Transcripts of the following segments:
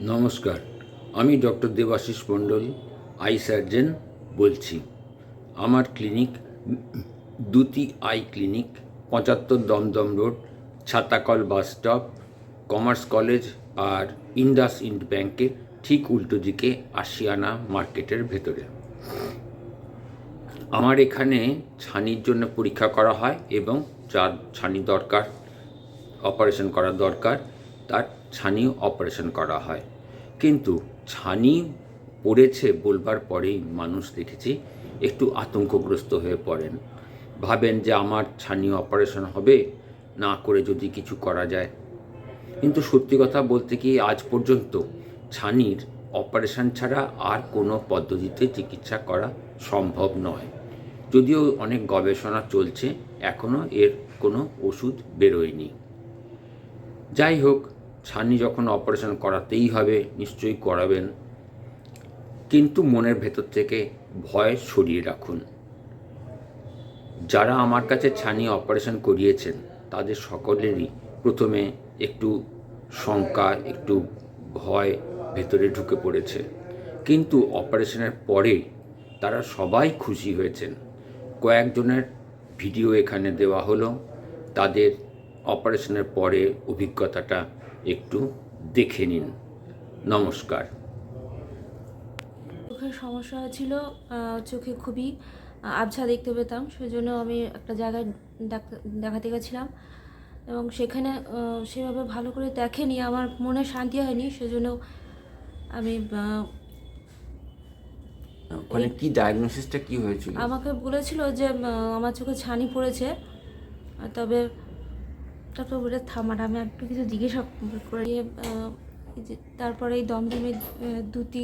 নমস্কার, আমি doctor Debashis Mondal, eye surgeon বলছি। আমার clinic Dyuti eye clinic, ৭৫ Dumdum road, Chhatakal bus stop, commerce college আর ইন্ডাসইন্ড ব্যাংকের ঠিক উল্টো দিকে আশিয়ানা মার্কেটের ভেতরে। আমার এখানে ছানির জন্য পরীক্ষা করা হয় এবং যার ছানি দরকার, অপারেশন করা দরকার, তার ছানিও অপারেশন করা হয়। কিন্তু ছানি পড়েছে বলবার পরেই মানুষ দেখেছি একটু আতঙ্কগ্রস্ত হয়ে পড়েন, ভাবেন যে আমার ছানি অপারেশন হবে, না করে যদি কিছু করা যায়। কিন্তু সত্যি কথা বলতে কি, আজ পর্যন্ত ছানির অপারেশন ছাড়া আর কোনো পদ্ধতিতে চিকিৎসা করা সম্ভব নয়। যদিও অনেক গবেষণা চলছে, এখনও এর কোনো ওষুধ বেরোয়নি। যাই হোক, ছানি যখন অপারেশন করাতেই হবে, নিশ্চয়ই করাবেন, কিন্তু মনের ভেতর থেকে ভয় সরিয়ে রাখুন। যারা আমার কাছে ছানি অপারেশন করিয়েছেন তাদের সকলেরই প্রথমে একটু শঙ্কা, একটু ভয় ভেতরে ঢুকে পড়েছে, কিন্তু অপারেশনের পরে তারা সবাই খুশি হয়েছেন। কয়েকজনের ভিডিও এখানে দেওয়া হলো, তাদের অপারেশনের পরে অভিজ্ঞতাটা একটু দেখে নিন। নমস্কার। চোখের সমস্যা হয়েছিল, চোখে খুবই আবছা দেখতে পেতাম, সেজন্য আমি একটা জায়গায় দেখাতে গেছিলাম এবং সেখানে সেভাবে ভালো করে দেখেনি, আমার মনে শান্তি হয়নি, সেজন্য আমি ওখানে কি ডায়াগনোসিসটা কি হয়েছিল? আমাকে বলেছিল যে আমার চোখে ছানি পড়েছে, তবে তারপর বলে থামার আমি একটু কিছু জিজ্ঞাসা করে নিয়ে তারপরে এই দমদমে দুটি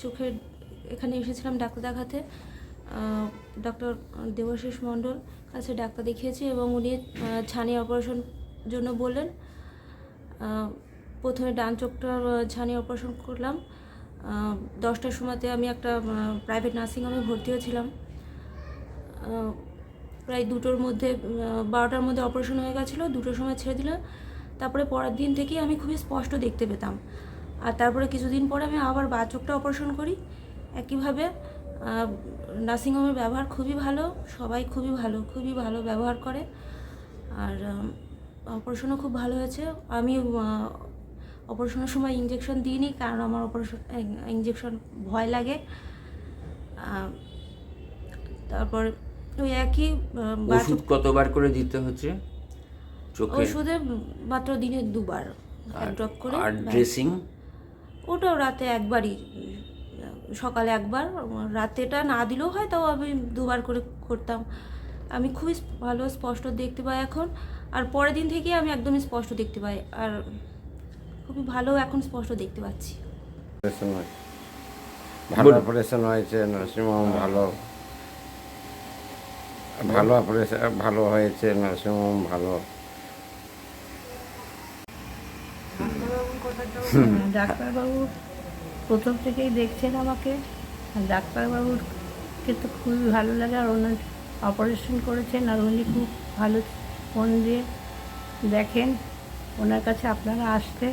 চোখের এখানে এসেছিলাম ডাক্তার দেখাতে। ডক্টর দেবাশিস মণ্ডল কাছে ডাক্তার দেখিয়েছি এবং উনি ছানি অপারেশন জন্য বললেন। প্রথমে ডান চোখটার ছানি অপারেশন করলাম। 10টার সময়তে আমি একটা প্রাইভেট নার্সিংহোমে ভর্তি হয়েছিলাম। প্রায় 2টোর মধ্যে 12টার মধ্যে অপারেশন হয়ে গেছিলো, 2টোর সময় ছেড়ে দিলাম। তারপরে পরের দিন থেকেই আমি খুবই স্পষ্ট দেখতে পেতাম। আর তারপরে কিছুদিন পরে আমি আবার বাঁ চোখটা অপারেশন করি। একইভাবে নার্সিংহোমের ব্যবহার খুবই ভালো, সবাই খুবই ভালো ব্যবহার করে, আর অপারেশনও খুব ভালো হয়েছে। আমি অপারেশনের সময় ইঞ্জেকশন দিইনি, কারণ আমার ইঞ্জেকশন ভয় লাগে। তারপর ওই একই ওষুধ কতবার করে দিতে হচ্ছে চোখে? ওষুধে মাত্র দিনে 2বার ড্রপ করে। আর ড্রেসিং? ওটাও রাতে একবারই, সকালে একবার, রাতেটা না দিলেও হয়, তাও আমি 2বার করে করতাম। আমি খুবই ভালো স্পষ্ট দেখতে পাই এখন, আর পরের দিন থেকে আমি একদমই স্পষ্ট দেখতে পাই, আর খুবই ভালো এখন স্পষ্ট দেখতে পাচ্ছি। ভালো অপারেশন হয়েছে, নার্সিংহোম ভালো অপারেশন ভালো হয়েছে, নার্সিংহোম ভালো। ডাক্তারবাবু প্রথম থেকেই দেখছেন আমাকে, ডাক্তারবাবুকে তো খুবই ভালো লাগে, আর ওনার অপারেশন করেছেন, আর উনি খুব ভালো মন দিয়ে দেখেন। ওনার কাছে আপনারা আসতে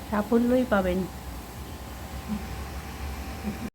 সাফল্যই পাবেন।